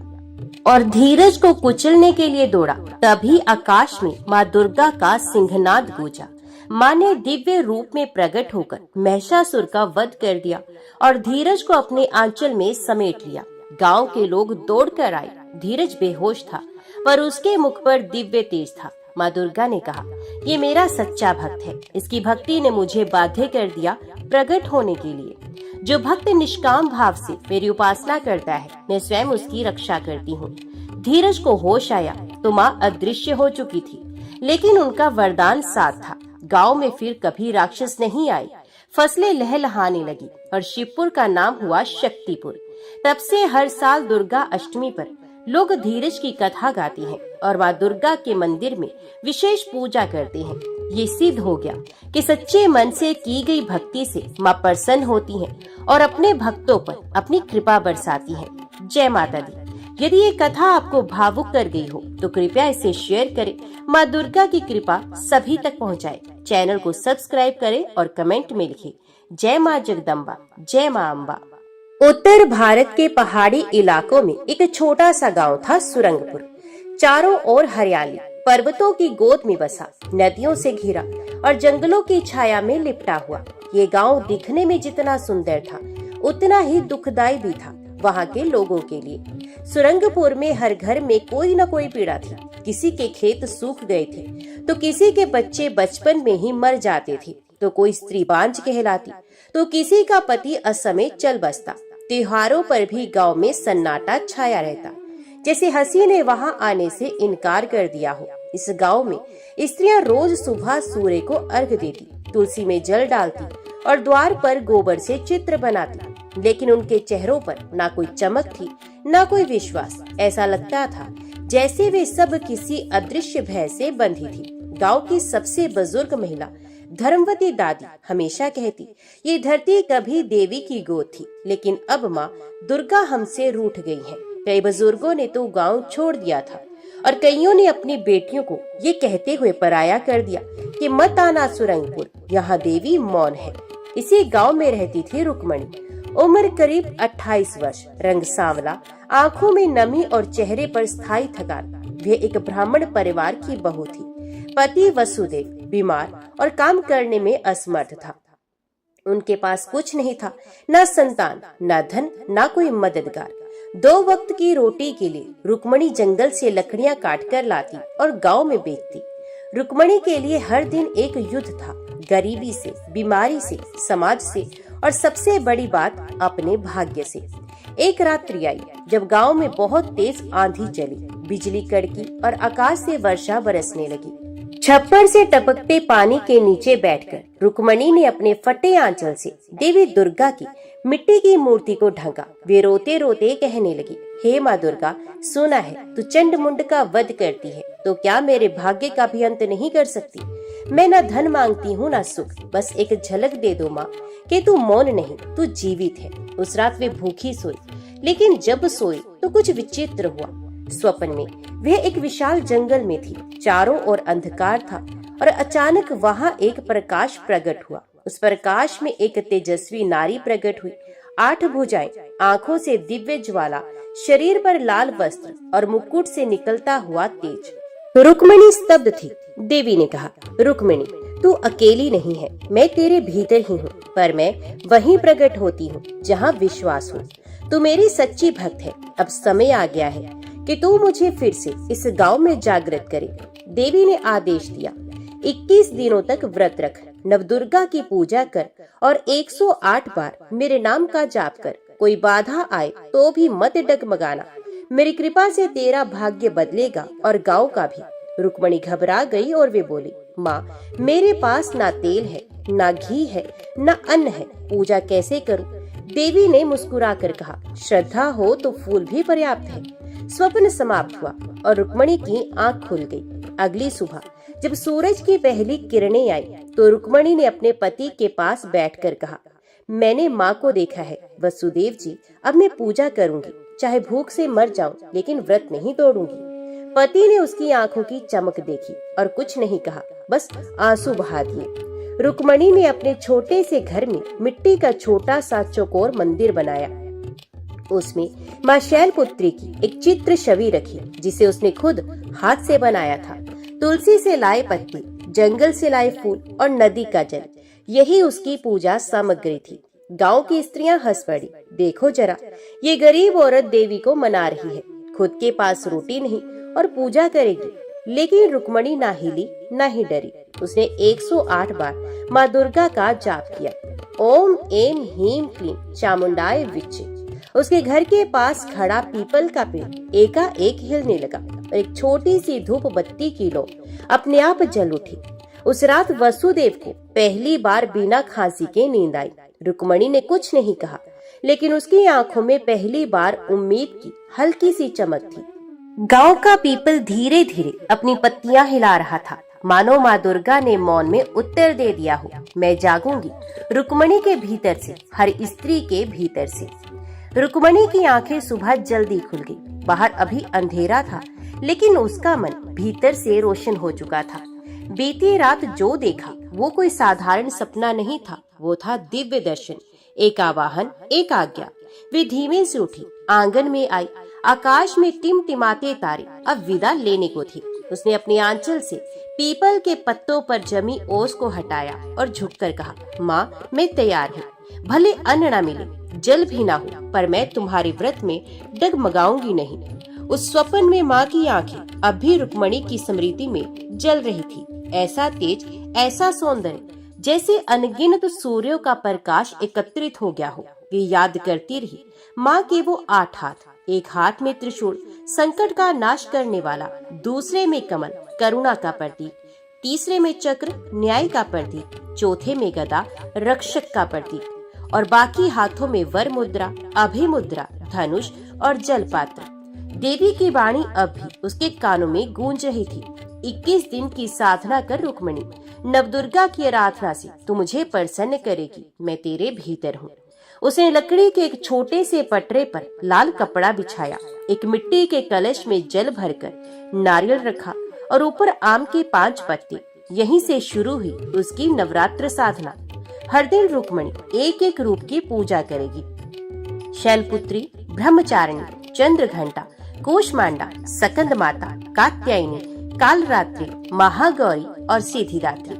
और धीरज को कुचलने के लिए दौड़ा, तभी आकाश में माँ दुर्गा का सिंहनाद गूंजा। माँ ने दिव्य रूप में प्रकट होकर महिषासुर का वध कर दिया और धीरज को अपने आंचल में समेट लिया। गांव के लोग दौड़कर आए। धीरज बेहोश था, पर उसके मुख पर दिव्य तेज था। माँ दुर्गा ने कहा, ये मेरा सच्चा भक्त है। इसकी भक्ति ने मुझे बाध्य कर दिया प्रकट होने के लिए। जो भक्त निष्काम भाव से मेरी उपासना करता है, मैं स्वयं उसकी रक्षा करती हूँ। धीरज को होश आया तो माँ अदृश्य हो चुकी थी, लेकिन उनका वरदान साथ था। गांव में फिर कभी राक्षस नहीं आए। फसलें लहलहाने लगी और शिवपुर का नाम हुआ शक्तिपुर। तब से हर साल दुर्गा अष्टमी पर लोग धीरज की कथा गाते हैं और माँ दुर्गा के मंदिर में विशेष पूजा करते हैं। ये सिद्ध हो गया कि सच्चे मन से की गई भक्ति से माँ प्रसन्न होती हैं और अपने भक्तों पर अपनी कृपा बरसाती हैं। जय माता दी। यदि ये कथा आपको भावुक कर गई हो तो कृपया इसे शेयर करें। माँ दुर्गा की कृपा सभी तक पहुँचाए। चैनल को सब्सक्राइब करें और कमेंट में लिखें, जय माँ जगदम्बा, जय माँ अम्बा। उत्तर भारत के पहाड़ी इलाकों में एक छोटा सा गांव था सुरंगपुर। चारों ओर हरियाली, पर्वतों की गोद में बसा, नदियों से घिरा और जंगलों की छाया में लिपटा हुआ। ये गांव दिखने में जितना सुंदर था, उतना ही दुखदाई भी था वहाँ के लोगों के लिए। सुरंगपुर में हर घर में कोई न कोई पीड़ा थी। किसी के खेत सूख गए थे तो किसी के बच्चे बचपन में ही मर जाते थे, तो कोई स्त्री बांझ कहलाती, तो किसी का पति असमय चल बसता। त्योहारों पर भी गांव में सन्नाटा छाया रहता, जैसे हंसी ने वहां आने से इनकार कर दिया हो। इस गांव में स्त्रियां रोज सुबह सूर्य को अर्घ्य देती, तुलसी में जल डालती और द्वार पर गोबर से चित्र बनाती, लेकिन उनके चेहरों पर ना कोई चमक थी, ना कोई विश्वास। ऐसा लगता था जैसे वे सब किसी अदृश्य भय से बंधी थी। गांव की सबसे बुजुर्ग महिला धर्मवती दादी हमेशा कहती, ये धरती कभी देवी की गोद थी, लेकिन अब माँ दुर्गा हमसे रूठ गई है। कई बुजुर्गों ने तो गांव छोड़ दिया था और कईयों ने अपनी बेटियों को ये कहते हुए पराया कर दिया कि मत आना सुरंगपुर, यहाँ देवी मौन है। इसी गांव में रहती थी रुक्मणी। उम्र करीब 28 वर्ष, रंग सांवला, आंखों में नमी और चेहरे पर स्थायी थकान। वे एक ब्राह्मण परिवार की बहू थी। पति वसुदेव बीमार और काम करने में असमर्थ था। उनके पास कुछ नहीं था, न संतान, न धन, न कोई मददगार। 2 वक्त की रोटी के लिए रुक्मणी जंगल से लकड़ियां काट कर लाती और गांव में बेचती। रुक्मणी के लिए हर दिन एक युद्ध था, गरीबी से, बीमारी से, समाज से और सबसे बड़ी बात अपने भाग्य से। एक रात्रि आई जब गांव में बहुत तेज आंधी चली, बिजली कड़की और आकाश से वर्षा बरसने लगी। छप्पर से टपकते पानी के नीचे बैठकर रुक्मणी ने अपने फटे आंचल से देवी दुर्गा की मिट्टी की मूर्ति को ढका। वे रोते रोते कहने लगी, हे माँ दुर्गा, सुना है तू चंड मुंड का वध करती है, तो क्या मेरे भाग्य का भी अंत नहीं कर सकती? मैं न धन मांगती हूँ न सुख, बस एक झलक दे दो माँ कि तू मौन नहीं, तू जीवित है। उस रात वे भूखी सोई, लेकिन जब सोई तो कुछ विचित्र हुआ। स्वप्न में वह एक विशाल जंगल में थी। चारों ओर अंधकार था और अचानक वहां एक प्रकाश प्रकट हुआ। उस प्रकाश में एक तेजस्वी नारी प्रकट हुई। 8 भुजाएं, आंखों से दिव्य ज्वाला, शरीर पर लाल वस्त्र और मुकुट से निकलता हुआ तेज। रुक्मणी स्तब्ध थी। देवी ने कहा, रुक्मणी, तू अकेली नहीं है, मैं तेरे भीतर ही हूँ, पर मैं वहीं प्रकट होती हूँ जहाँ विश्वास हो। तू मेरी सच्ची भक्त है। अब समय आ गया है कि तू मुझे फिर से इस गांव में जागृत करे। देवी ने आदेश दिया, 21 दिनों तक व्रत रख, नवदुर्गा की पूजा कर और 108 बार मेरे नाम का जाप कर। कोई बाधा आए तो भी मत डगमगाना। मेरी कृपा से तेरा भाग्य बदलेगा और गांव का भी। रुक्मणी घबरा गई और वे बोली, माँ, मेरे पास ना तेल है, ना घी है, ना अन्न है, पूजा कैसे करूं? देवी ने मुस्कुराकर कहा, श्रद्धा हो तो फूल भी पर्याप्त है। स्वप्न समाप्त हुआ और रुक्मणी की आंख खुल गई। अगली सुबह जब सूरज की पहली किरणें आई तो रुक्मणी ने अपने पति के पास बैठकर कहा, मैंने माँ को देखा है वसुदेव जी, अब मैं पूजा करूंगी, चाहे भूख से मर जाऊं, लेकिन व्रत नहीं तोड़ूंगी। पति ने उसकी आंखों की चमक देखी और कुछ नहीं कहा, बस आंसू बहा दिए। रुक्मणी ने अपने छोटे से घर में मिट्टी का छोटा सा चौकोर मंदिर बनाया। उसमें माँ शैलपुत्री की एक चित्र छवि रखी जिसे उसने खुद हाथ से बनाया था। तुलसी से लाए पत्ते, जंगल से लाए फूल और नदी का जल, यही उसकी पूजा सामग्री थी। गांव की स्त्रियां हंस पड़ी। देखो जरा, ये गरीब औरत देवी को मना रही है, खुद के पास रोटी नहीं और पूजा करेगी। लेकिन रुक्मणी ना हिली ना ही डरी। उसने 108 बार माँ दुर्गा का जाप किया। ओम एम हीम क्लीम चामुंडाय विच्चे। उसके घर के पास खड़ा पीपल का पेड़ एकाएक हिलने लगा और एक छोटी सी धूप बत्ती की लौ अपने आप जल उठी। उस रात वसुदेव को पहली बार बिना खांसी के नींद आई। रुक्मणी ने कुछ नहीं कहा, लेकिन उसकी आंखों में पहली बार उम्मीद की हल्की सी चमक थी। गांव का पीपल धीरे धीरे अपनी पत्तियां हिला रहा था, मानो माँ दुर्गा ने मौन में उत्तर दे दिया हो, मैं जागूंगी। रुक्मणी के भीतर से, हर स्त्री के भीतर से। रुक्मणी की आंखें सुबह जल्दी खुल गई। बाहर अभी अंधेरा था, लेकिन उसका मन भीतर से रोशन हो चुका था। बीती रात जो देखा वो कोई साधारण सपना नहीं था, वो था दिव्य दर्शन, एक आवाहन, एक आज्ञा। वे धीमे से उठी, आंगन में आई। आकाश में टिमटिमाते तारे अब विदा लेने को थे। उसने अपनी आंचल से पीपल के पत्तों पर जमी ओस को हटाया और झुककर कहा, माँ मैं तैयार हूँ। भले अन्न न मिले, जल भी ना हो, पर मैं तुम्हारे व्रत में डगमगाऊंगी नहीं। उस स्वप्न में माँ की आंखें अब भी रुक्मणी की स्मृति में जल रही थी। ऐसा तेज, ऐसा सौंदर्य, जैसे अनगिनत सूर्यों का प्रकाश एकत्रित हो गया हो। वे याद करती रही माँ के वो 8 हाथ, एक हाथ में त्रिशूल, संकट का नाश करने वाला, दूसरे में कमल, करुणा का प्रतीक, तीसरे में चक्र, न्याय का प्रतीक, चौथे में गदा, रक्षक का प्रतीक, और बाकी हाथों में वर मुद्रा, अभय मुद्रा, धनुष और जल पात्र। देवी की वाणी अब भी उसके कानों में गूंज रही थी। 21 दिन की साधना कर रुक्मणी, नवदुर्गा की आराधना से तू मुझे प्रसन्न करेगी, मैं तेरे भीतर हूँ। उसने लकड़ी के एक छोटे से पटरे पर लाल कपड़ा बिछाया, एक मिट्टी के कलश में जल भरकर नारियल रखा और ऊपर आम के 5 पत्ते। यहीं से शुरू हुई उसकी नवरात्र साधना। हर दिन रुक्मणी एक एक रूप की पूजा करेगी। शैलपुत्री, ब्रह्मचारिणी, चंद्रघंटा, कूष्मांडा, सकंद माता, कात्यायनी, कालरात्रि, महागौरी और सिद्धिदात्री।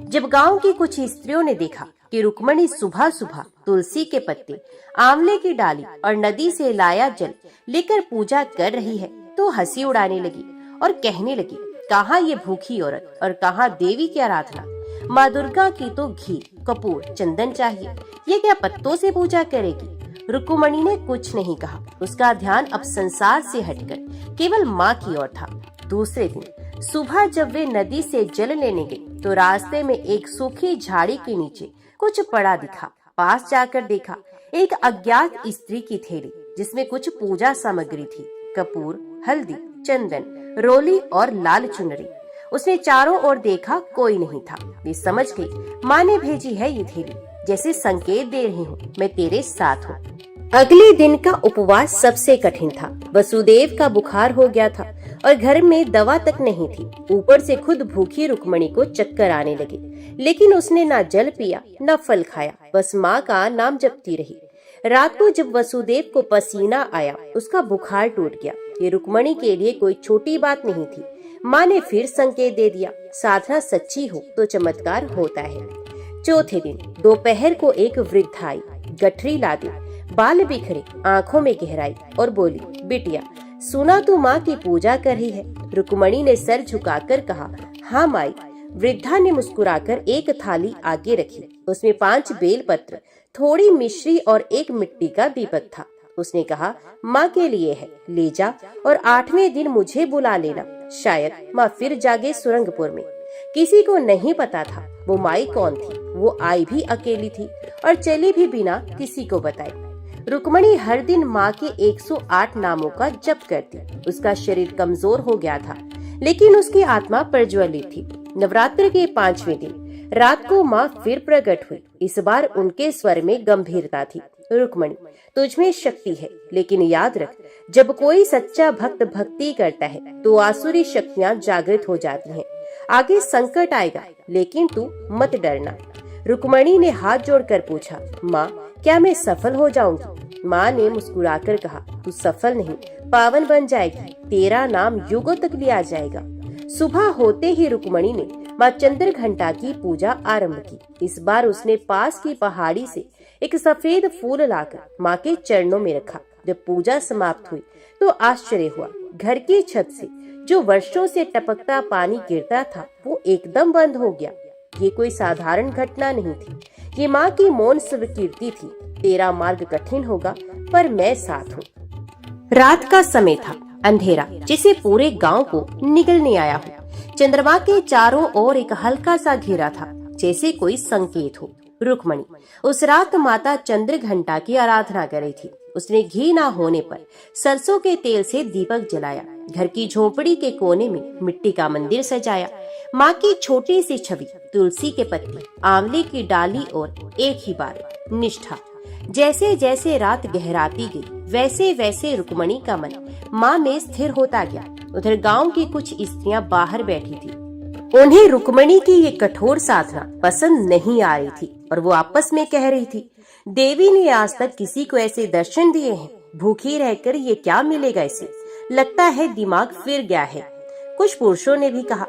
जब गांव की कुछ स्त्रियों ने देखा कि रुक्मणी सुबह सुबह तुलसी के पत्ते, आंवले की डाली और नदी से लाया जल लेकर पूजा कर रही है, तो हंसी उड़ाने लगी और कहने लगी, कहाँ ये भूखी औरत और कहाँ देवी की आराधना। माँ दुर्गा की तो घी, कपूर, चंदन चाहिए, ये क्या पत्तों से पूजा करेगी। रुक्मणी ने कुछ नहीं कहा। उसका ध्यान अब संसार से हटकर केवल माँ की ओर था। दूसरे दिन सुबह जब वे नदी से जल लेने गए, तो रास्ते में एक सूखी झाड़ी के नीचे कुछ पड़ा दिखा। पास जाकर देखा, एक अज्ञात स्त्री की थैली जिसमें कुछ पूजा सामग्री थी, कपूर, हल्दी, चंदन, रोली और लाल चुनरी। उसने चारों ओर देखा, कोई नहीं था। वे समझ गई माँ ने भेजी है ये थैली, जैसे संकेत दे रही हूँ, मैं तेरे साथ हूँ। अगले दिन का उपवास सबसे कठिन था। वसुदेव का बुखार हो गया था और घर में दवा तक नहीं थी। ऊपर से खुद भूखी रुक्मणी को चक्कर आने लगे, लेकिन उसने ना जल पिया न फल खाया, बस माँ का नाम जपती रही। रात को जब वसुदेव को पसीना आया, उसका बुखार टूट गया। ये रुक्मणी के लिए कोई छोटी बात नहीं थी। माँ ने फिर संकेत दे दिया, साधना सच्ची हो तो चमत्कार होता है। चौथे दिन दोपहर को एक वृद्धा आई, गठरी लादी, बाल बिखरे, आंखों में गहराई, और बोली, बिटिया सुना तू माँ की पूजा कर रही है। रुक्मणी ने सर झुकाकर कहा, हाँ माई। वृद्धा ने मुस्कुराकर एक थाली आगे रखी। उसमें 5 बेलपत्र, थोड़ी मिश्री और एक मिट्टी का दीपक था। उसने कहा, माँ के लिए है, ले जा और 8वें दिन मुझे बुला लेना। शायद माँ फिर जागे सुरंगपुर में। किसी को नहीं पता था वो माई कौन थी। वो आई भी अकेली थी और चली भी बिना किसी को बताए। रुक्मणी हर दिन माँ के 108 नामों का जप करती। उसका शरीर कमजोर हो गया था, लेकिन उसकी आत्मा प्रज्वलित थी। नवरात्र के 5वें दिन रात को माँ फिर प्रकट हुई। इस बार उनके स्वर में गंभीरता थी। रुक्मणी, तुझमें शक्ति है, लेकिन याद रख, जब कोई सच्चा भक्त भक्ति करता है तो आसुरी शक्तियाँ जागृत हो जाती हैं। आगे संकट आएगा, लेकिन तू मत डरना। रुक्मणी ने हाथ जोड़कर पूछा, माँ क्या मैं सफल हो जाऊंगी? माँ ने मुस्कुराकर कहा, तू सफल नहीं, पावन बन जाएगी, तेरा नाम युगों तक लिया जाएगा। सुबह होते ही रुक्मणी ने माँ चंद्रघंटा की पूजा आरंभ की। इस बार उसने पास की पहाड़ी से एक सफेद फूल लाकर माँ के चरणों में रखा। जब पूजा समाप्त हुई तो आश्चर्य हुआ, घर की छत से जो वर्षों से टपकता पानी गिरता था वो एकदम बंद हो गया। ये कोई साधारण घटना नहीं थी, ये माँ की मौन स्वीकृति थी। तेरा मार्ग कठिन होगा पर मैं साथ हूँ। रात का समय था, अंधेरा जिसे पूरे गांव को निगलने आया हो। चंद्रमा के चारों ओर एक हल्का सा घेरा था, जैसे कोई संकेत हो। रुक्मणी उस रात माता चंद्रघंटा की आराधना कर रही थी। उसने घी ना होने पर सरसों के तेल से दीपक जलाया। घर की झोपड़ी के कोने में मिट्टी का मंदिर सजाया। माँ की छोटी सी छवि, तुलसी के पत्ते, आंवले की डाली और एक ही बार निष्ठा। जैसे जैसे रात गहराती गई वैसे वैसे रुक्मणी का मन माँ में स्थिर होता गया। उधर गांव की कुछ स्त्रियां बाहर बैठी थी। उन्हें रुक्मणी की ये कठोर साधना पसंद नहीं आ रही थी और वो आपस में कह रही थी, देवी ने आज तक किसी को ऐसे दर्शन दिए हैं, भूखी रहकर ये क्या मिलेगा इसे, लगता है दिमाग फिर गया है। कुछ पुरुषों ने भी कहा,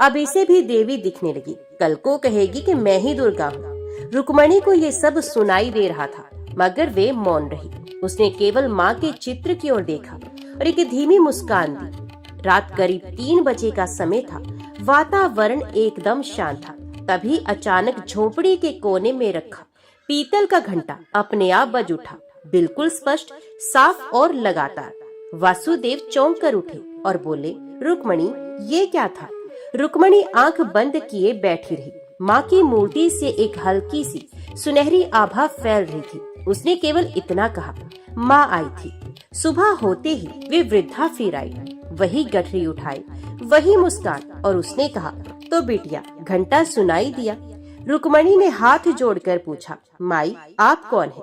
अब इसे भी देवी दिखने लगी, कल को कहेगी कि मैं ही दुर्गा हूँ। रुक्मणी को ये सब सुनाई दे रहा था मगर वे मौन रही। उसने केवल माँ के चित्र की ओर देखा और एक धीमी मुस्कान दी। रात करीब 3 बजे का समय था। वातावरण एकदम शांत था। तभी अचानक झोपड़ी के कोने में रखा पीतल का घंटा अपने आप बज उठा, बिल्कुल स्पष्ट, साफ और लगातार। वासुदेव चौंक कर उठे और बोले, रुक्मणी ये क्या था? रुक्मणी आंख बंद किए बैठी रही। माँ की मूर्ति से एक हल्की सी सुनहरी आभा फैल रही थी। उसने केवल इतना कहा, माँ आई थी। सुबह होते ही वे वृद्धा फिर आई, वही गठरी उठाई, वही मुस्कान, और उसने कहा, तो बिटिया घंटा सुनाई दिया? रुक्मणी ने हाथ जोड़कर पूछा, माई आप कौन है?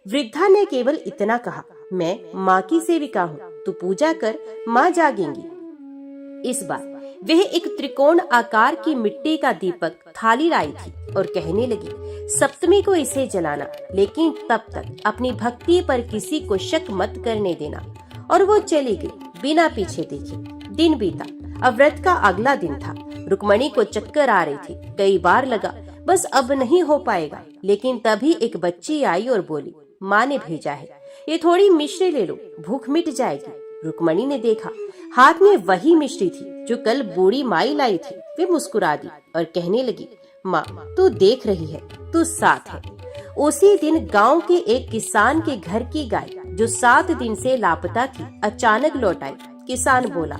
वृद्धा ने केवल इतना कहा, मैं माँ की सेविका हूँ, तू पूजा कर, माँ जागेंगी। इस बार वह एक त्रिकोण आकार की मिट्टी का दीपक थाली लाई थी और कहने लगी, सप्तमी को इसे जलाना, लेकिन तब तक अपनी भक्ति पर किसी को शक मत करने देना। और वो चली गई बिना पीछे देखे। दिन बीता। अब व्रत का अगला दिन था। रुक्मणी को चक्कर आ रही थी। कई बार लगा बस अब नहीं हो पाएगा, लेकिन तभी एक बच्ची आई और बोली, माँ ने भेजा है, ये थोड़ी मिश्री ले लो, भूख मिट जाएगी। रुक्मणी ने देखा, हाथ में वही मिश्री थी जो कल बूढ़ी माई लाई थी। वे मुस्कुरा दी और कहने लगी, माँ तू देख रही है, तू साथ है। उसी दिन गांव के एक किसान के घर की गाय जो 7 दिन से लापता थी अचानक लौट आई। किसान बोला,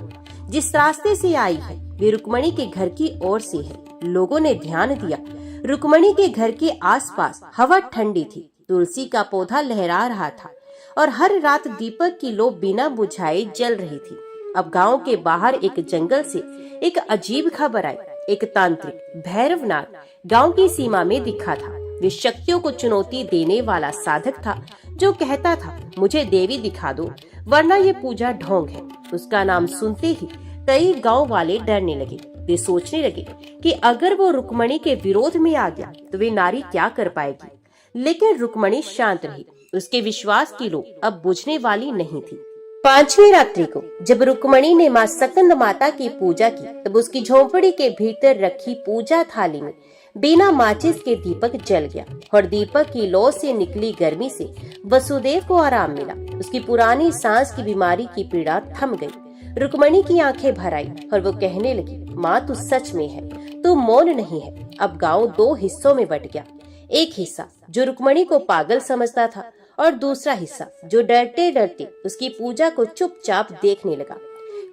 जिस रास्ते से आई है वे रुक्मणी के घर की ओर से है। लोगों ने ध्यान दिया, रुक्मणी के घर के आसपास हवा ठंडी थी, तुलसी का पौधा लहरा रहा था और हर रात दीपक की लो बिना बुझाए जल रही थी। अब गांव के बाहर एक जंगल से एक अजीब खबर आई। एक तांत्रिक भैरवनाथ गांव की सीमा में दिखा था। वे शक्तियों को चुनौती देने वाला साधक था जो कहता था, मुझे देवी दिखा दो वरना ये पूजा ढोंग है। उसका नाम सुनते ही कई गांव वाले डरने लगे। वे सोचने लगे कि अगर वो रुक्मणी के विरोध में आ गया तो वे नारी क्या कर पाएगी। लेकिन रुक्मणी शांत रही। उसके विश्वास की लो अब बुझने वाली नहीं थी। 5वीं रात्रि को जब रुक्मणी ने माँ सकंद माता की पूजा की, तब उसकी झोंपड़ी के भीतर रखी पूजा थाली में बिना माचिस के दीपक जल गया और दीपक की लौ से निकली गर्मी से वसुदेव को आराम मिला। उसकी पुरानी सांस की बीमारी की पीड़ा थम गई। रुक्मणी की आंखें भर आई और वो कहने लगी, माँ तू सच में है, तू मौन नहीं है। अब गांव 2 हिस्सों में बट गया। एक हिस्सा जो रुक्मणी को पागल समझता था और दूसरा हिस्सा जो डरते डरते उसकी पूजा को चुपचाप देखने लगा।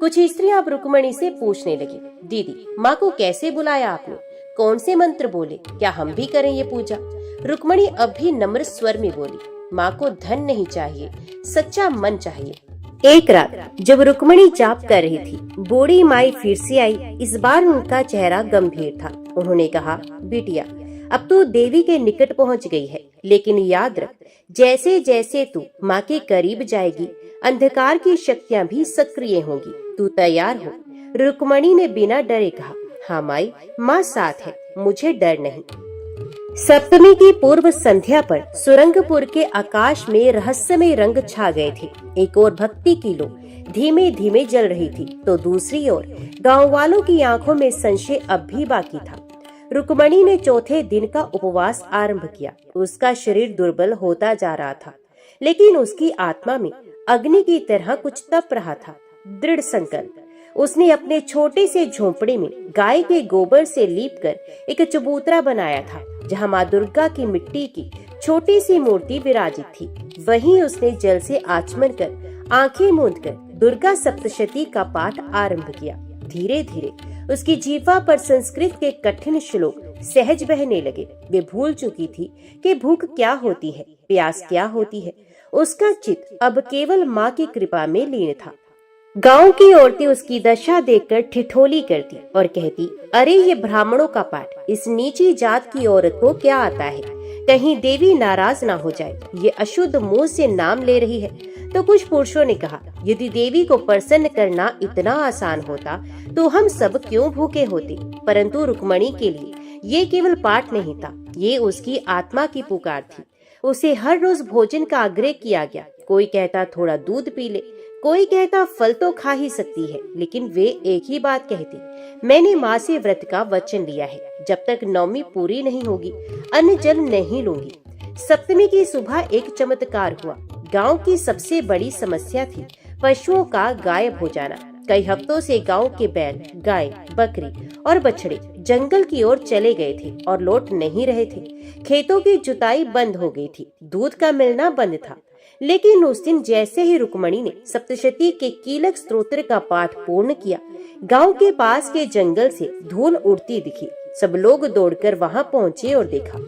कुछ स्त्रियां अब रुक्मणी से पूछने लगी, दीदी माँ को कैसे बुलाया आपने, कौन से मंत्र बोले, क्या हम भी करें ये पूजा? रुक्मणी अब भी नम्र स्वर में बोली, माँ को धन नहीं चाहिए, सच्चा मन चाहिए। एक रात जब रुक्मणी जाप कर रही थी, बूढ़ी माई फिर से आई। इस बार उनका चेहरा गंभीर था। उन्होंने कहा, बिटिया अब तू देवी के निकट पहुंच गई है, लेकिन याद रख, जैसे जैसे तू माँ के करीब जाएगी, अंधकार की शक्तियाँ भी सक्रिय होंगी। तू तैयार हो? रुक्मणी ने बिना डरे कहा, हाँ माई, माँ साथ है, मुझे डर नहीं। सप्तमी की पूर्व संध्या पर सुरंगपुर के आकाश में रहस्यमय रंग छा गए थे। एक ओर भक्ति की लो धीमे धीमे जल रही थी, तो दूसरी ओर गांव वालों की आंखों में संशय अब भी बाकी था। रुक्मणी ने चौथे दिन का उपवास आरंभ किया। उसका शरीर दुर्बल होता जा रहा था, लेकिन उसकी आत्मा में अग्नि की तरह कुछ तप रहा था। दृढ़ संकल्प। उसने अपने छोटे से झोंपड़े में गाय के गोबर से लीपकर एक चबूतरा बनाया था, जहां माँ दुर्गा की मिट्टी की छोटी सी मूर्ति विराजित थी। वहीं उसने जल से आचमन कर आंखें मूंदकर दुर्गा सप्तशती का पाठ आरंभ किया। धीरे धीरे उसकी जीवा पर संस्कृत के कठिन श्लोक सहज बहने लगे। वे भूल चुकी थी कि भूख क्या होती है, प्यास क्या होती है। उसका चित्त अब केवल माँ की कृपा में लीन था। गांव की औरतें उसकी दशा देखकर ठिठोली करती और कहती, अरे ये ब्राह्मणों का पाठ, इस नीची जात की औरत को क्या आता है, कहीं देवी नाराज ना हो जाए, ये अशुद्ध मुंह से नाम ले रही है। तो कुछ पुरुषों ने कहा, यदि देवी को प्रसन्न करना इतना आसान होता तो हम सब क्यों भूखे होते। परंतु रुक्मणी के लिए ये केवल पाठ नहीं था, ये उसकी आत्मा की पुकार थी। उसे हर रोज भोजन का आग्रह किया गया। कोई कहता थोड़ा दूध पी ले, कोई कहता फल तो खा ही सकती है, लेकिन वे एक ही बात कहते, मैंने माँ से व्रत का वचन लिया है, जब तक नवमी पूरी नहीं होगी अन्न जल नहीं लूंगी। सप्तमी की सुबह एक चमत्कार हुआ। गांव की सबसे बड़ी समस्या थी पशुओं का गायब हो जाना। कई हफ्तों से गांव के बैल, गाय, बकरी और बछड़े जंगल की ओर चले गए थे और लौट नहीं रहे थे। खेतों की जुताई बंद हो गई थी, दूध का मिलना बंद था। लेकिन उस दिन जैसे ही रुक्मणी ने सप्तशती के कीलक स्तोत्र का पाठ पूर्ण किया, गांव के पास के जंगल से धूल उड़ती दिखी। सब लोग दौड़कर वहां पहुंचे और देखा,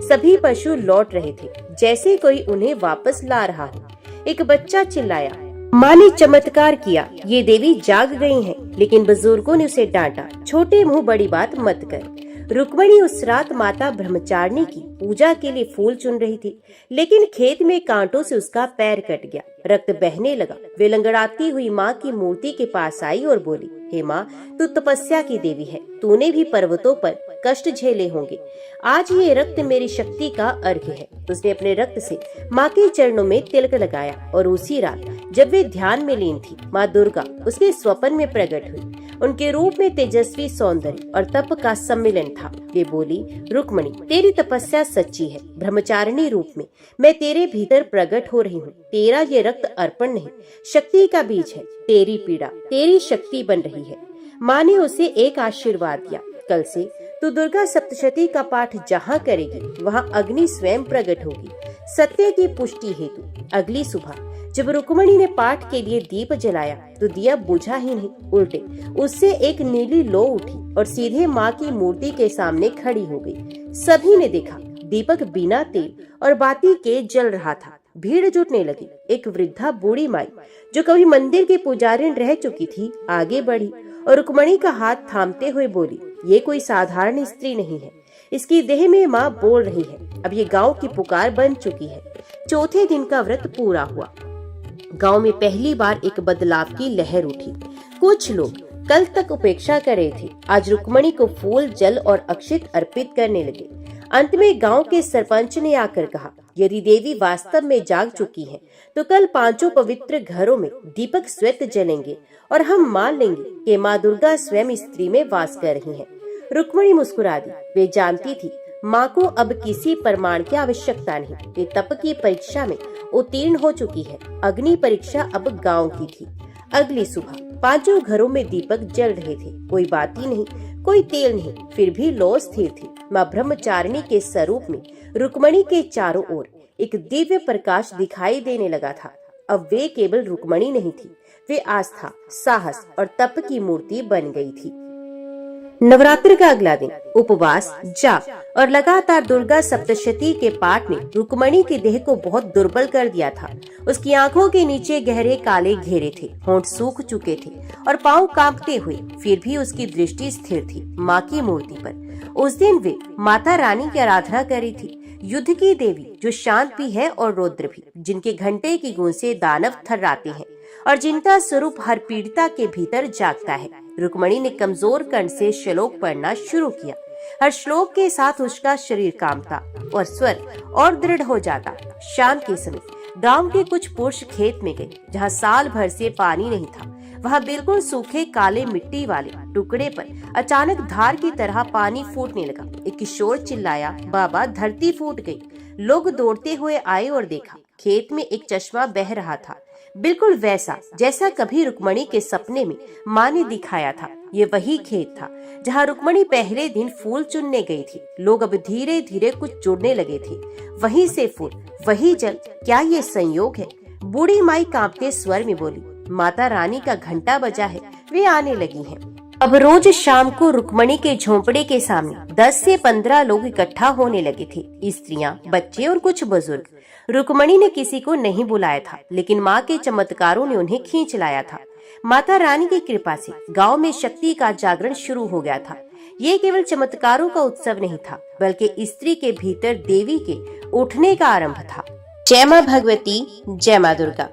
सभी पशु लौट रहे थे, जैसे कोई उन्हें वापस ला रहा हो। एक बच्चा चिल्लाया, माँ ने चमत्कार किया, ये देवी जाग गई हैं। लेकिन बुजुर्गों ने उसे डांटा, छोटे मुंह बड़ी बात मत कर। रुक्मणी उस रात माता ब्रह्मचारिणी की पूजा के लिए फूल चुन रही थी, लेकिन खेत में कांटों से उसका पैर कट गया, रक्त बहने लगा। वे लंगड़ाती हुई माँ की मूर्ति के पास आई और बोली, हे माँ, तू तपस्या की देवी है, तूने भी पर्वतों पर कष्ट झेले होंगे, आज ये रक्त मेरी शक्ति का अर्घ्य है। उसने अपने रक्त से माँ के चरणों में तिलक लगाया और उसी रात जब वे ध्यान में लीन थी, माँ दुर्गा उसके स्वप्न में प्रकट हुई। उनके रूप में तेजस्वी सौंदर्य और तप का सम्मिलन था। वे बोली, रुक्मणी, तेरी तपस्या सच्ची है। ब्रह्मचारिणी रूप में मैं तेरे भीतर प्रकट हो रही हूँ। तेरा ये रक्त अर्पण नहीं, शक्ति का बीज है। तेरी पीड़ा तेरी शक्ति बन रही है। माँ ने उसे एक आशीर्वाद दिया, कल से तू दुर्गा सप्तशती का पाठ जहाँ करेगी वहाँ अग्नि स्वयं प्रकट होगी, सत्य की पुष्टि हेतु। अगली सुबह जब रुक्मणी ने पाठ के लिए दीप जलाया तो दिया बुझा ही नहीं, उल्टे उससे एक नीली लो उठी और सीधे माँ की मूर्ति के सामने खड़ी हो गई। सभी ने देखा, दीपक बिना तेल और बाती के जल रहा था। भीड़ जुटने लगी। एक वृद्धा बूढ़ी माई जो कभी मंदिर की पुजारिन रह चुकी थी, आगे बढ़ी और रुक्मणी का हाथ थामते हुए बोली, ये कोई साधारण स्त्री नहीं है, इसकी देह में माँ बोल रही है। अब ये गांव की पुकार बन चुकी है। चौथे दिन का व्रत पूरा हुआ। गांव में पहली बार एक बदलाव की लहर उठी। कुछ लोग कल तक उपेक्षा कर रहे थे, आज रुक्मणी को फूल, जल और अक्षित अर्पित करने लगे। अंत में गांव के सरपंच ने आकर कहा, यदि देवी वास्तव में जाग चुकी है तो कल 5 पवित्र घरों में दीपक स्वयं जलेंगे और हम मान लेंगे कि माँ दुर्गा स्वयं स्त्री में वास कर रही हैं। रुक्मणी मुस्कुरा दी। वे जानती थी माँ को अब किसी प्रमाण की आवश्यकता नहीं। वे तप की परीक्षा में उत्तीर्ण हो चुकी है। अग्नि परीक्षा अब गांव की थी। अगली सुबह 5 घरों में दीपक जल रहे थे। कोई बाती नहीं, कोई तेल नहीं, फिर भी लौ स्थिर थी। माँ ब्रह्मचारिणी के स्वरूप में रुक्मणी के चारों ओर एक दिव्य प्रकाश दिखाई देने लगा था। अब वे केवल रुक्मणी नहीं थी, वे आस्था, साहस और तप की मूर्ति बन गई थी। नवरात्र का अगला दिन उपवास, जाप और लगातार दुर्गा सप्तशती के पाठ ने रुक्मणी के देह को बहुत दुर्बल कर दिया था। उसकी आंखों के नीचे गहरे काले घेरे थे, होंठ सूख चुके थे और पांव कांपते हुए, फिर भी उसकी दृष्टि स्थिर थी माँ की मूर्ति पर। उस दिन वे माता रानी की आराधना कर रही थी, युद्ध की देवी जो शांत भी है और रौद्र भी, जिनके घंटे की गूंज से दानव थर्राते हैं और जिनका स्वरूप हर पीड़िता के भीतर जागता है। रुक्मणी ने कमजोर कंठ से श्लोक पढ़ना शुरू किया। हर श्लोक के साथ उसका शरीर कांपता और स्वर और दृढ़ हो जाता। शाम के समय गांव के कुछ पुरुष खेत में गए, जहां साल भर से पानी नहीं था। वहां बिल्कुल सूखे काले मिट्टी वाले टुकड़े पर अचानक धार की तरह पानी फूटने लगा। एक किशोर चिल्लाया, बाबा धरती फूट गई। लोग दौड़ते हुए आए और देखा, खेत में एक चश्मा बह रहा था, बिल्कुल वैसा जैसा कभी रुक्मणी के सपने में माँ ने दिखाया था। ये वही खेत था जहाँ रुक्मणी पहले दिन फूल चुनने गई थी। लोग अब धीरे धीरे कुछ जुड़ने लगे थे। वहीं से फूल, वही जल, क्या ये संयोग है? बूढ़ी माई कांपते स्वर में बोली, माता रानी का घंटा बजा है, वे आने लगी हैं। अब रोज शाम को रुक्मणी के झोंपड़े के सामने 10 से 15 लोग इकट्ठा होने लगे थे, स्त्रियां, बच्चे और कुछ बुजुर्ग। रुक्मणी ने किसी को नहीं बुलाया था, लेकिन माँ के चमत्कारों ने उन्हें खींच लाया था। माता रानी की कृपा से गांव में शक्ति का जागरण शुरू हो गया था। ये केवल चमत्कारों का उत्सव नहीं था, बल्कि स्त्री के भीतर देवी के उठने का आरंभ था। जय माँ भगवती, जय माँ दुर्गा।